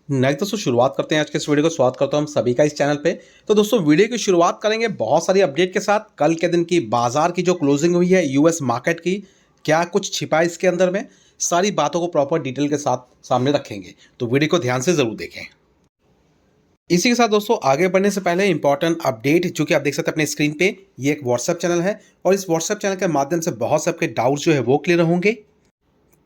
Next दोस्तों शुरुआत करते हैं आज के इस वीडियो को। स्वागत करता हूं हम सभी का इस चैनल पे। तो दोस्तों वीडियो की शुरुआत करेंगे बहुत सारी अपडेट के साथ। कल के दिन की बाजार की जो क्लोजिंग हुई है यूएस मार्केट की, क्या कुछ छिपा है इसके अंदर में, सारी बातों को प्रॉपर डिटेल के साथ सामने रखेंगे, तो वीडियो को ध्यान से जरूर देखें। इसी के साथ दोस्तों आगे बढ़ने से पहले इंपॉर्टेंट अपडेट जो कि आप देख सकते हैं अपने स्क्रीन पे, ये एक व्हाट्सएप चैनल है और इस व्हाट्सएप चैनल के माध्यम से बहुत से आपके डाउट्स जो है वो क्लियर होंगे।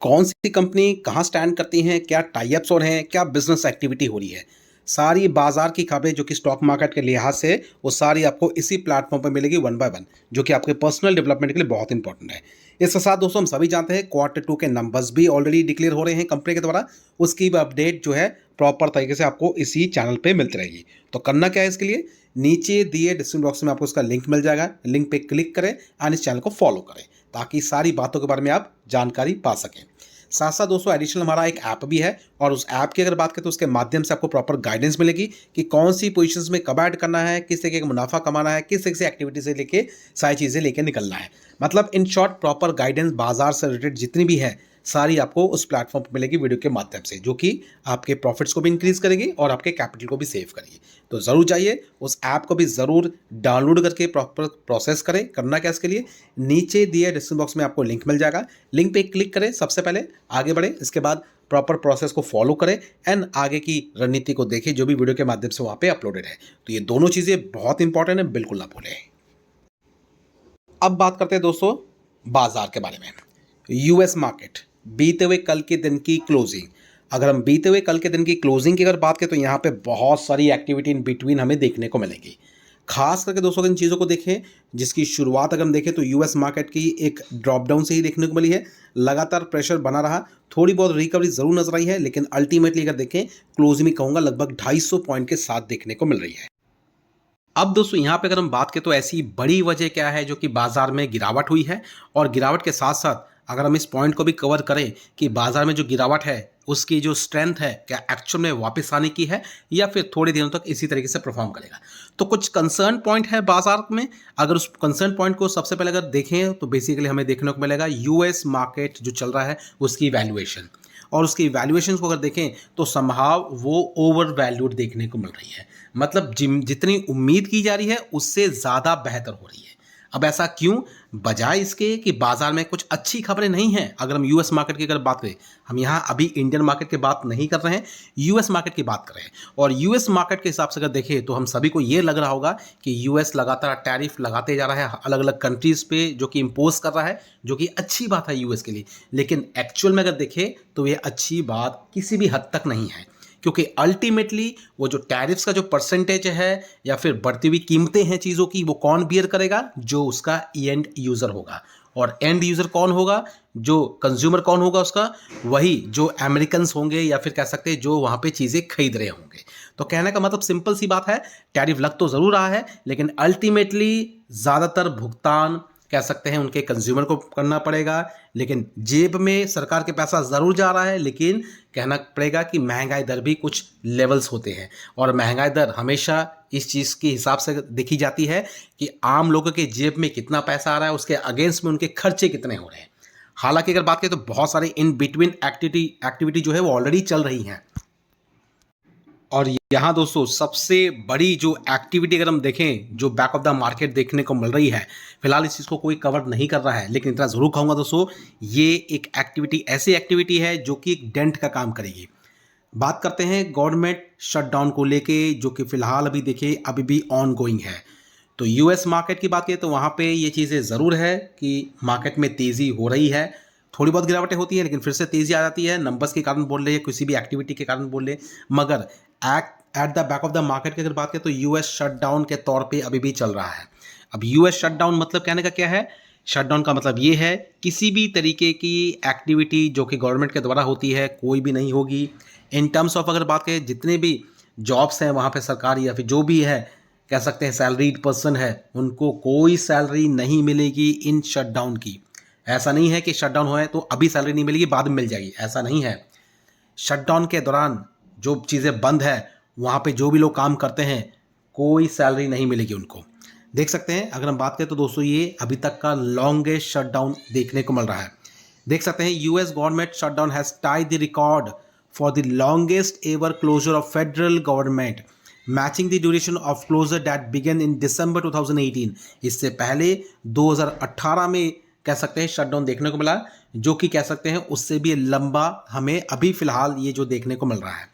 कौन सी कंपनी कहाँ स्टैंड करती हैं, क्या टाई अप्स और हैं, क्या बिजनेस एक्टिविटी हो रही है, सारी बाजार की खबरें जो कि स्टॉक मार्केट के लिहाज से वो सारी आपको इसी प्लेटफॉर्म पर मिलेगी वन बाय वन, जो कि आपके पर्सनल डेवलपमेंट के लिए बहुत इंपॉर्टेंट है। इसके साथ दोस्तों हम सभी जानते हैं Q2 के नंबर्स भी ऑलरेडी डिक्लेयर हो रहे हैं कंपनी के द्वारा, उसकी भी अपडेट जो है प्रॉपर तरीके से आपको इसी चैनल पे मिलती रहेगी। तो करना क्या है इसके लिए, नीचे दिए डिस्क्रिप्शन बॉक्स में आपको उसका लिंक मिल जाएगा, लिंक पे क्लिक करें और इस चैनल को फॉलो करें ताकि सारी बातों के बारे में आप जानकारी पा सकें। साथ साथ दोस्तों एडिशनल हमारा एक ऐप भी है और उस ऐप की अगर बात करें तो उसके माध्यम से आपको प्रॉपर गाइडेंस मिलेगी कि कौन सी पोजीशंस में कब ऐड करना है, किस तरीके का मुनाफा कमाना है, किस तरीके से एक्टिविटी से लेके सारी चीज़ें लेके निकलना है। मतलब इन शॉर्ट प्रॉपर गाइडेंस बाजार से रिलेटेड जितनी भी है सारी आपको उस प्लेटफॉर्म पर मिलेगी वीडियो के माध्यम से, जो कि आपके प्रॉफिट्स को भी इंक्रीज करेगी और आपके कैपिटल को भी सेव करेगी। तो ज़रूर जाइए उस ऐप को भी ज़रूर डाउनलोड करके प्रॉपर प्रोसेस करें। करना क्या इसके लिए, नीचे दिए डिस्क्रिप्शन बॉक्स में आपको लिंक मिल जाएगा, लिंक पे क्लिक करें, सबसे पहले आगे बढ़े, इसके बाद प्रॉपर प्रोसेस को फॉलो करें एंड आगे की रणनीति को देखें जो भी वीडियो के माध्यम से वहाँ पे अपलोडेड है। तो ये दोनों चीज़ें बहुत इंपॉर्टेंट है, बिल्कुल ना भूलें। अब बात करते हैं दोस्तों बाजार के बारे में। यूएस मार्केट बीते हुए कल के दिन की क्लोजिंग, अगर हम बीते हुए कल के दिन की क्लोजिंग की अगर बात करें तो यहाँ पे बहुत सारी एक्टिविटी इन बिटवीन हमें देखने को मिलेगी। खास करके दोस्तों इन चीज़ों को देखें जिसकी शुरुआत अगर हम देखें तो यूएस मार्केट की एक ड्रॉप डाउन से ही देखने को मिली है। लगातार प्रेशर बना रहा, थोड़ी बहुत रिकवरी जरूर नजर आई है, लेकिन अल्टीमेटली अगर देखें क्लोजिंग में कहूँगा लगभग 250 पॉइंट के साथ देखने को मिल रही है। अब दोस्तों यहाँ पे अगर हम बात करें तो ऐसी बड़ी वजह क्या है जो कि बाजार में गिरावट हुई है, और गिरावट के साथ साथ अगर हम इस पॉइंट को भी कवर करें कि बाजार में जो गिरावट है उसकी जो स्ट्रेंथ है क्या एक्चुअल में वापस आने की है या फिर थोड़े दिनों तक इसी तरीके से परफॉर्म करेगा। तो कुछ कंसर्न पॉइंट है बाजार में। अगर उस कंसर्न पॉइंट को सबसे पहले अगर देखें तो बेसिकली हमें देखने को मिलेगा यूएस मार्केट जो चल रहा है उसकी वैल्यूएशन, और उसकी वैल्यूएशन को अगर देखें तो संभाव वो ओवर वैल्यूड देखने को मिल रही है। मतलब जितनी उम्मीद की जा रही है उससे ज़्यादा बेहतर हो रही है। अब ऐसा क्यों, बजाय इसके कि बाजार में कुछ अच्छी खबरें नहीं हैं। अगर हम यूएस मार्केट की अगर बात करें, हम यहाँ अभी इंडियन मार्केट की बात नहीं कर रहे हैं, यूएस मार्केट की बात कर रहे हैं। और यूएस मार्केट के हिसाब से अगर देखें तो हम सभी को ये लग रहा होगा कि यूएस लगातार टैरिफ लगाते जा रहा है अलग अलग कंट्रीज़ पे, जो कि इम्पोज कर रहा है, जो कि अच्छी बात है यूएस के लिए। लेकिन एक्चुअल में अगर देखें तो ये अच्छी बात किसी भी हद तक नहीं है, क्योंकि अल्टीमेटली वो जो टैरिफ्स का जो परसेंटेज है या फिर बढ़ती हुई कीमतें हैं चीज़ों की, वो कौन बियर करेगा, जो उसका एंड यूज़र होगा। और एंड यूज़र कौन होगा, जो कंज्यूमर कौन होगा उसका, वही जो अमेरिकन्स होंगे या फिर कह सकते हैं जो वहाँ पे चीज़ें खरीद रहे होंगे। तो कहने का मतलब सिंपल सी बात है, टैरिफ लग तो ज़रूर रहा है लेकिन अल्टीमेटली ज़्यादातर भुगतान कह सकते हैं उनके कंज्यूमर को करना पड़ेगा। लेकिन जेब में सरकार के पैसा ज़रूर जा रहा है, लेकिन कहना पड़ेगा कि महंगाई दर भी कुछ लेवल्स होते हैं, और महंगाई दर हमेशा इस चीज़ के हिसाब से देखी जाती है कि आम लोगों के जेब में कितना पैसा आ रहा है, उसके अगेंस्ट में उनके खर्चे कितने हो रहे हैं। हालांकि अगर बात करें तो बहुत सारे इन बिटवीन एक्टिविटी जो है वो ऑलरेडी चल रही हैं। और यहाँ दोस्तों सबसे बड़ी जो एक्टिविटी अगर हम देखें जो बैक ऑफ द मार्केट देखने को मिल रही है, फिलहाल इस चीज़ को कोई कवर नहीं कर रहा है, लेकिन इतना ज़रूर कहूँगा दोस्तों ये एक एक्टिविटी ऐसी एक्टिविटी है जो कि एक डेंट का काम करेगी। बात करते हैं गवर्नमेंट शटडाउन को लेके, जो कि फिलहाल अभी देखिए अभी भी ऑन गोइंग है। तो यूएस मार्केट की बात करें तो वहाँ पे ये चीज़ें ज़रूर है कि मार्केट में तेज़ी हो रही है, थोड़ी बहुत गिरावटें होती है लेकिन फिर से तेज़ी आ जाती है, नंबर्स के कारण बोल रहे हैं, किसी भी एक्टिविटी के कारण बोल रहे हैं। मगर at the back of the market की अगर बात करें तो यूएस शटडाउन के तौर पे अभी भी चल रहा है। अब यूएस शटडाउन मतलब कहने का क्या है, शटडाउन का मतलब ये है किसी भी तरीके की एक्टिविटी जो कि गवर्नमेंट के द्वारा होती है कोई भी नहीं होगी। इन टर्म्स ऑफ अगर बात करें जितने भी जॉब्स हैं वहाँ पे सरकारी या फिर जो भी है कह सकते हैं सैलरीड पर्सन है, उनको कोई सैलरी नहीं मिलेगी इन शटडाउन की। ऐसा नहीं है कि शटडाउन हो तो अभी सैलरी नहीं मिलेगी बाद में मिल जाएगी, ऐसा नहीं है। शटडाउन के दौरान जो चीज़ें बंद है वहाँ पे जो भी लोग काम करते हैं कोई सैलरी नहीं मिलेगी उनको। देख सकते हैं अगर हम बात करें तो दोस्तों ये अभी तक का लॉन्गेस्ट शटडाउन देखने को मिल रहा है। देख सकते हैं US government shutdown has tied the record for the longest ever closure of federal government matching the duration of closure that began in December 2018। इससे पहले 2018 में कह सकते हैं शटडाउन देखने को मिला, जो कि कह सकते हैं उससे भी लंबा हमें अभी फिलहाल ये जो देखने को मिल रहा है।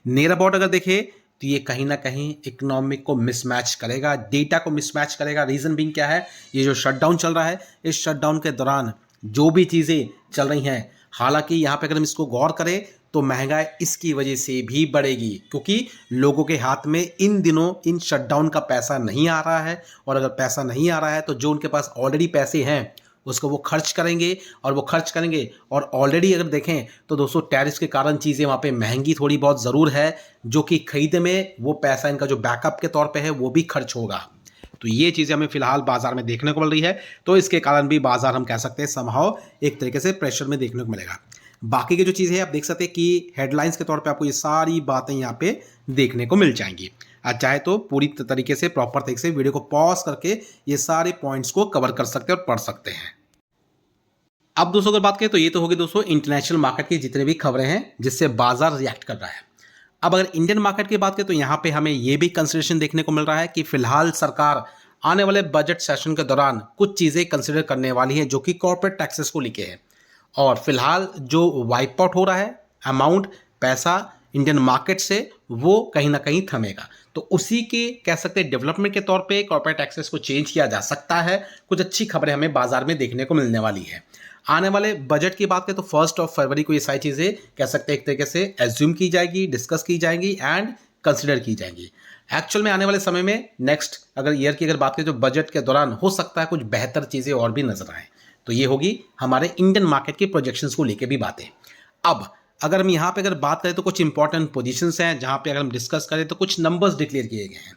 नियर अबाउट अगर देखें तो ये कहीं ना कहीं इकोनॉमिक को मिसमैच करेगा, डेटा को मिसमैच करेगा। रीज़न बीइंग क्या है, ये जो शटडाउन चल रहा है, इस शटडाउन के दौरान जो भी चीज़ें चल रही हैं, हालांकि यहाँ पे अगर हम इसको गौर करें तो महंगाई इसकी वजह से भी बढ़ेगी, क्योंकि लोगों के हाथ में इन दिनों इन शटडाउन का पैसा नहीं आ रहा है, और अगर पैसा नहीं आ रहा है तो जो उनके पास ऑलरेडी पैसे हैं उसको वो खर्च करेंगे, और ऑलरेडी अगर देखें तो दोस्तों टैरिफ के कारण चीज़ें वहाँ पे महंगी थोड़ी बहुत ज़रूर है, जो कि खरीदने में वो पैसा इनका जो बैकअप के तौर पे है वो भी खर्च होगा। तो ये चीज़ें हमें फिलहाल बाजार में देखने को मिल रही है, तो इसके कारण भी बाजार हम कह सकते हैं समहाउ एक तरीके से प्रेशर में देखने को मिलेगा। बाकी की जो चीज़ें आप देख सकते हैं कि हेडलाइंस के तौर पे आपको ये सारी बातें यहाँ पे देखने को मिल जाएंगी। आज चाहे तो पूरी तरीके से प्रॉपर तरीके से वीडियो को पॉज करके ये सारे पॉइंट्स को कवर कर सकते हैं और पढ़ सकते हैं। अब दोस्तों अगर बात करें तो ये तो होगी दोस्तों इंटरनेशनल मार्केट की जितने भी खबरें हैं जिससे बाजार रिएक्ट कर रहा है। अब अगर इंडियन मार्केट की बात करें तो यहाँ पे हमें ये भी कंसिडरेशन देखने को मिल रहा है कि फिलहाल सरकार आने वाले बजट सेशन के दौरान कुछ चीज़ें कंसिडर करने वाली है, जो कि कॉर्पोरेट टैक्सेस को लेके है। और फिलहाल जो वाइप आउट हो रहा है अमाउंट पैसा इंडियन मार्केट से, वो कहीं ना कहीं थमेगा। तो उसी के कह सकते हैं डेवलपमेंट के तौर पे कॉर्पोरेट टैक्सेस को चेंज किया जा सकता है। कुछ अच्छी खबरें हमें बाजार में देखने को मिलने वाली है। आने वाले बजट की बात करें तो 1 फरवरी को ये सारी चीज़ें कह सकते हैं एक तरीके से एज्यूम की जाएगी, डिस्कस की जाएंगी एंड कंसिडर की जाएंगी। एक्चुअल में आने वाले समय में नेक्स्ट अगर ईयर की अगर बात करें तो बजट के दौरान हो सकता है कुछ बेहतर चीज़ें और भी नजर आए। तो ये होगी हमारे इंडियन मार्केट के प्रोजेक्शंस को लेके भी बातें। अब अगर हम यहाँ पे अगर बात करें तो कुछ इंपॉर्टेंट पोजीशंस हैं जहाँ पे अगर हम डिस्कस करें तो कुछ नंबर्स डिक्लेयर किए गए हैं।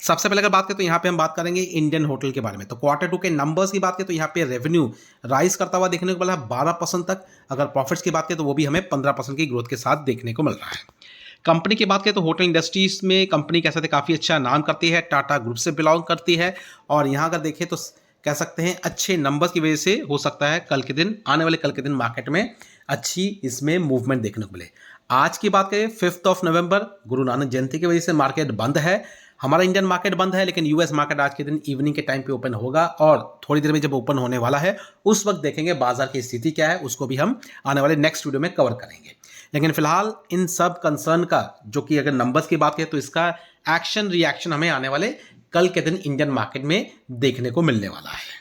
सबसे पहले अगर बात करें तो यहाँ पे हम बात करेंगे इंडियन होटल के बारे में। तो Q2 के नंबर्स की बात करें तो यहाँ पे रेवेन्यू राइज करता हुआ देखने को मिला है 12% तक। अगर प्रॉफिट्स की बात करें तो वो भी हमें 15% की ग्रोथ के साथ देखने को मिल रहा है। कंपनी की बात करें तो होटल इंडस्ट्रीज में कंपनी कह सकते हैं काफ़ी अच्छा नाम करती है, टाटा ग्रुप से बिलोंग करती है, और यहाँ अगर देखें तो कह सकते हैं अच्छे नंबर्स की वजह से हो सकता है आने वाले कल के दिन मार्केट में अच्छी इसमें मूवमेंट देखने को मिले। आज की बात करें 5 नवंबर गुरु नानक जयंती की वजह से मार्केट बंद है। हमारा इंडियन मार्केट बंद है, लेकिन यूएस मार्केट आज के दिन इवनिंग के टाइम पे ओपन होगा, और थोड़ी देर में जब ओपन होने वाला है उस वक्त देखेंगे बाजार की स्थिति क्या है, उसको भी हम आने वाले नेक्स्ट वीडियो में कवर करेंगे। लेकिन फिलहाल इन सब कंसर्न का जो कि अगर नंबर्स की बात करें तो इसका एक्शन रिएक्शन हमें आने वाले कल के दिन इंडियन मार्केट में देखने को मिलने वाला है,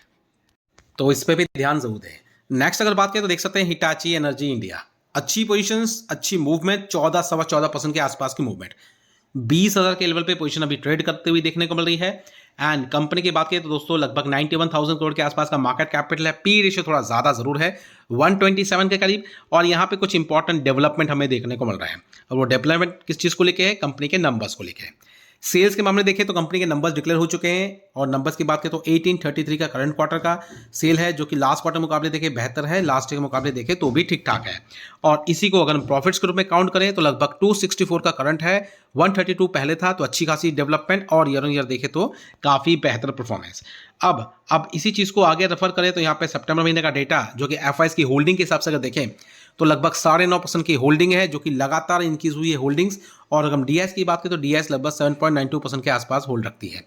तो इस पर भी ध्यान जरूर दें। नेक्स्ट अगर बात करें तो देख सकते हैं हिटाची एनर्जी इंडिया, अच्छी पोजीशंस, अच्छी मूवमेंट, 14-14.25% के आसपास की मूवमेंट, 20,000 के लेवल पे पोजीशन अभी ट्रेड करते हुए देखने को मिल रही है। एंड कंपनी की बात करें तो दोस्तों लगभग 91,000 करोड़ के आसपास का मार्केट कैपिटल है। पी रेशियो थोड़ा ज़्यादा ज़रूर है, 127 के करीब। और यहाँ पे कुछ इंपॉर्टेंट डेवलपमेंट हमें देखने को मिल रहा है, और वो डेवलपमेंट किस चीज़ को लेके है, कंपनी के नंबर्स को लेके है। सेल्स के मामले देखें तो कंपनी के नंबर्स डिक्लेयर हो चुके हैं, और नंबर्स की बात करें तो 1833 का करंट क्वार्टर का सेल है, जो कि लास्ट क्वार्टर मुकाबले देखें बेहतर है, लास्ट के मुकाबले देखें तो भी ठीक ठाक है। और इसी को अगर हम प्रॉफिट्स के रूप में काउंट करें तो लगभग 264 का करंट है, 132 पहले था, तो अच्छी खासी डेवलपमेंट, और ईयर ऑन ईयर देखें तो काफ़ी बेहतर परफॉर्मेंस। अब इसी चीज़ को आगे रेफर करें तो यहाँ पे सितंबर महीने का डेटा जो कि एफआईएस की होल्डिंग के हिसाब से अगर देखें तो लगभग 9.5% की होल्डिंग है, जो कि लगातार इंक्रीज हुई है होल्डिंग्स। और अगर हम डीएस की बात करें तो डीएस लगभग 7.92% के आसपास होल्ड रखती है।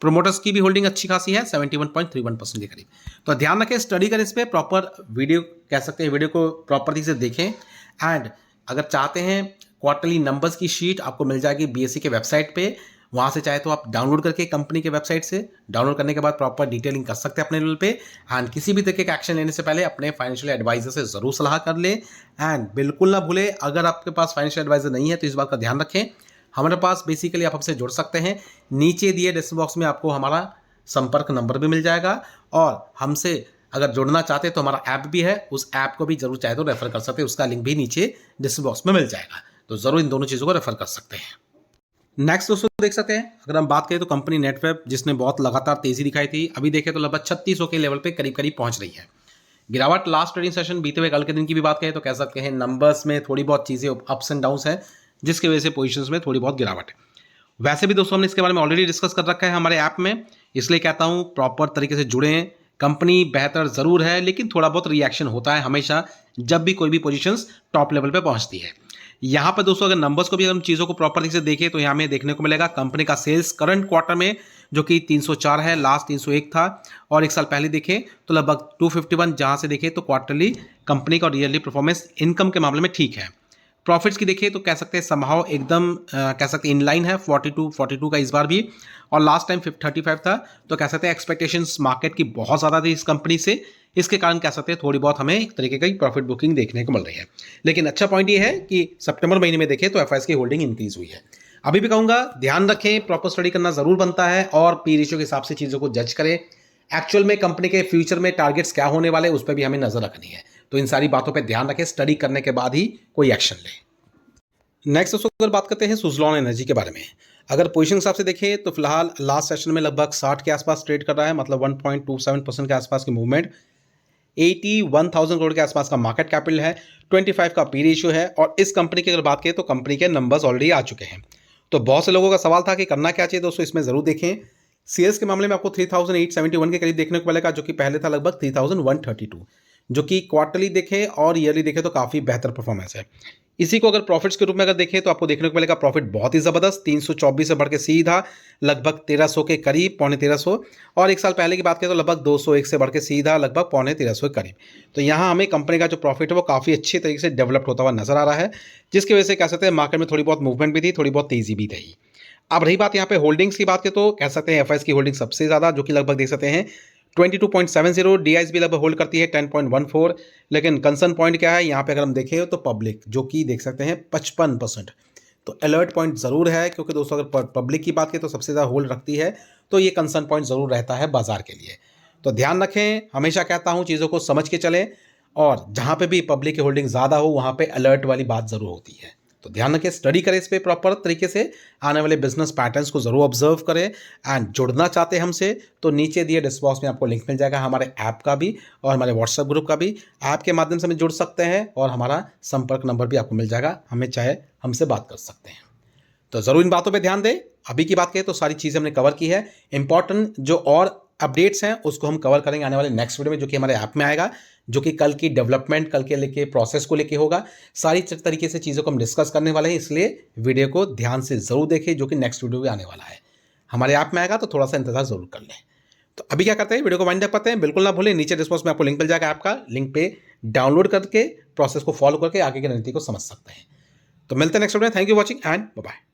प्रोमोटर्स की भी होल्डिंग अच्छी खासी है, 71.31% के करीब। तो ध्यान रखें, स्टडी करें इस पर, प्रॉपर वीडियो कह सकते हैं, वीडियो को प्रॉपर से देखें। एंड अगर चाहते हैं क्वार्टरली नंबर्स की शीट आपको मिल जाएगी बीएसई के वेबसाइट पे, वहाँ से चाहे तो आप डाउनलोड करके कंपनी के वेबसाइट से डाउनलोड करने के बाद प्रॉपर डिटेलिंग कर सकते हैं अपने लेवल पे। एंड किसी भी तरीके का एक्शन लेने से पहले अपने फाइनेंशियल एडवाइजर से ज़रूर सलाह कर लें। एंड बिल्कुल ना भूलें, अगर आपके पास फाइनेंशियल एडवाइजर नहीं है तो इस बात का ध्यान रखें, हमारे पास बेसिकली आप हमसे जुड़ सकते हैं। नीचे दिए डिस्क्रिप्शन बॉक्स में आपको हमारा संपर्क नंबर भी मिल जाएगा, और हमसे अगर जुड़ना चाहते हैं तो हमारा ऐप भी है, उस ऐप को भी जरूर चाहे तो रेफर कर सकते हैं, उसका लिंक भी नीचे डिस्क्रिप्शन बॉक्स में मिल जाएगा। तो ज़रूर इन दोनों चीज़ों को रेफर कर सकते हैं। नेक्स्ट दोस्तों देख सकते हैं, अगर हम बात करें तो कंपनी नेटवेब जिसने बहुत लगातार तेजी दिखाई थी, अभी देखें तो लगभग 3600 के लेवल पे करीब करीब पहुंच रही है। गिरावट लास्ट ट्रेडिंग सेशन बीते हुए कल के दिन की भी बात करें तो कह सकते हैं नंबर्स में थोड़ी बहुत चीज़ें अप्स एंड डाउन्स है, जिसकी वजह से पोजीशंस में थोड़ी बहुत गिरावट है। वैसे भी दोस्तों हमने इसके बारे में ऑलरेडी डिस्कस कर रखा है हमारे ऐप में, इसलिए कहता हूँ प्रॉपर तरीके से जुड़ें। कंपनी बेहतर ज़रूर है, लेकिन थोड़ा बहुत रिएक्शन होता है हमेशा जब भी कोई भी पोजीशंस टॉप लेवल पे पहुंचती है। यहाँ पर दोस्तों अगर नंबर्स को भी हम चीज़ों को प्रॉपर तरीके से देखें तो यहाँ हमें देखने को मिलेगा कंपनी का सेल्स करंट क्वार्टर में जो कि 304 है, लास्ट 301 था, और एक साल पहले देखें तो लगभग 251, जहाँ से देखें तो क्वार्टरली कंपनी का और ईयरली परफॉर्मेंस इनकम के मामले में ठीक है। प्रॉफिट्स की देखिए तो कह सकते हैं समहाउ एकदम कह सकते हैं इनलाइन है, 42 का इस बार भी, और लास्ट टाइम 35 था। तो कह सकते हैं एक्सपेक्टेशंस मार्केट की बहुत ज़्यादा थी इस कंपनी से, इसके कारण कह सकते हैं थोड़ी बहुत हमें एक तरीके की प्रॉफिट बुकिंग देखने को मिल रही है। लेकिन अच्छा पॉइंट ये है कि सितंबर महीने में देखें तो एफआईएस की होल्डिंग इंक्रीज हुई है। अभी भी कहूँगा ध्यान रखें, प्रॉपर स्टडी करना जरूर बनता है और पी रेशियो के हिसाब से चीज़ों को जज करें। एक्चुअल में कंपनी के फ्यूचर में टारगेट्स क्या होने वाले उस पर भी हमें नजर रखनी है। तो इन सारी बातों पर ध्यान रखें, स्टडी करने के बाद ही कोई एक्शन लें। नेक्स्ट दोस्तों अगर बात करते हैं सुजलॉन एनर्जी के बारे में, अगर पोजीशन हिसाब से देखें तो फिलहाल लास्ट सेशन में लगभग 60 के आसपास ट्रेड कर रहा है, मतलब 1.27% के आसपास की मूवमेंट, 81,000 करोड़ के आसपास का मार्केट कैपिटल है, 25 का पी रेशियो है, और इस कंपनी की अगर बात करें तो कंपनी के नंबर्स ऑलरेडी आ चुके हैं। तो बहुत से लोगों का सवाल था कि करना क्या चाहिए दोस्तों, इसमें जरूर देखें। सेल्स के मामले में आपको 3,871 के करीब देखने को मिलेगा, जो कि पहले था लगभग 3,132, जो कि क्वार्टरली देखें और ईयरली देखें तो काफ़ी बेहतर परफॉर्मेंस है। इसी को अगर प्रॉफिट्स के रूप में अगर देखें तो आपको देखने को मिलेगा प्रॉफिट बहुत ही ज़बरदस्त, 324 से बढ़ के सीधा लगभग 1300 के करीब, 1350, और एक साल पहले की बात करें तो लगभग 201 से बढ़ के सीधा लगभग 1350 के करीब। तो यहाँ हमें कंपनी का जो प्रॉफिट है वो काफ़ी अच्छी तरीके से डेवलप होता हुआ नजर आ रहा है, जिसकी वजह से कह सकते हैं मार्केट में थोड़ी बहुत मूवमेंट भी थी, थोड़ी बहुत तेजी भी थी। अब रही बात यहाँ पे होल्डिंग्स की बात करें तो कह सकते हैं एफआईएस की होल्डिंग सबसे ज़्यादा, जो कि लगभग देख सकते हैं 22.70, डीआईएस भी लगभग होल्ड करती है 10.14। लेकिन कंसर्न पॉइंट क्या है यहाँ पे अगर हम देखें तो पब्लिक, जो कि देख सकते हैं 55%। तो अलर्ट पॉइंट ज़रूर है, क्योंकि दोस्तों अगर पब्लिक की बात करें तो सबसे ज़्यादा होल्ड रखती है, तो ये कंसर्न पॉइंट ज़रूर रहता है बाजार के लिए। तो ध्यान रखें, हमेशा कहता हूँ चीज़ों को समझ के चलें, और जहाँ पे भी पब्लिक की होल्डिंग ज़्यादा हो वहाँ पे अलर्ट वाली बात ज़रूर होती है। तो ध्यान रखें, स्टडी करें इस पर प्रॉपर तरीके से, आने वाले बिजनेस पैटर्न्स को जरूर ऑब्जर्व करें। एंड जुड़ना चाहते हैं हमसे तो नीचे दिए डिस्क्रिप्शन में आपको लिंक मिल जाएगा हमारे ऐप का भी और हमारे व्हाट्सएप ग्रुप का भी। ऐप के माध्यम से हमें जुड़ सकते हैं और हमारा संपर्क नंबर भी आपको मिल जाएगा, हमें चाहे हमसे बात कर सकते हैं। तो ज़रूर इन बातों पे ध्यान दें। अभी की बात करें तो सारी चीज़ें हमने कवर की है। इंपॉर्टेंट जो और अपडेट्स हैं उसको हम कवर करेंगे आने वाले नेक्स्ट वीडियो में, जो कि हमारे ऐप में आएगा, जो कि कल की डेवलपमेंट, कल के लेके प्रोसेस को लेके होगा। सारी तरीके से चीज़ों को हम डिस्कस करने वाले हैं, इसलिए वीडियो को ध्यान से ज़रूर देखें, जो कि नेक्स्ट वीडियो भी आने वाला है। हमारे ऐप में आएगा तो थोड़ा सा इंतजार ज़रूर कर लें। तो अभी क्या करते हैं, वीडियो को वाइंड अप करते हैं। बिल्कुल ना भूलें, नीचे डिस्क्रिप्शन में आपको लिंक मिल जाएगा ऐप का, लिंक पे डाउनलोड करके प्रोसेस को फॉलो करके आगे की रणनीति को समझ सकते हैं। तो मिलते हैं नेक्स्ट वीडियो में। Thank you watching and bye bye.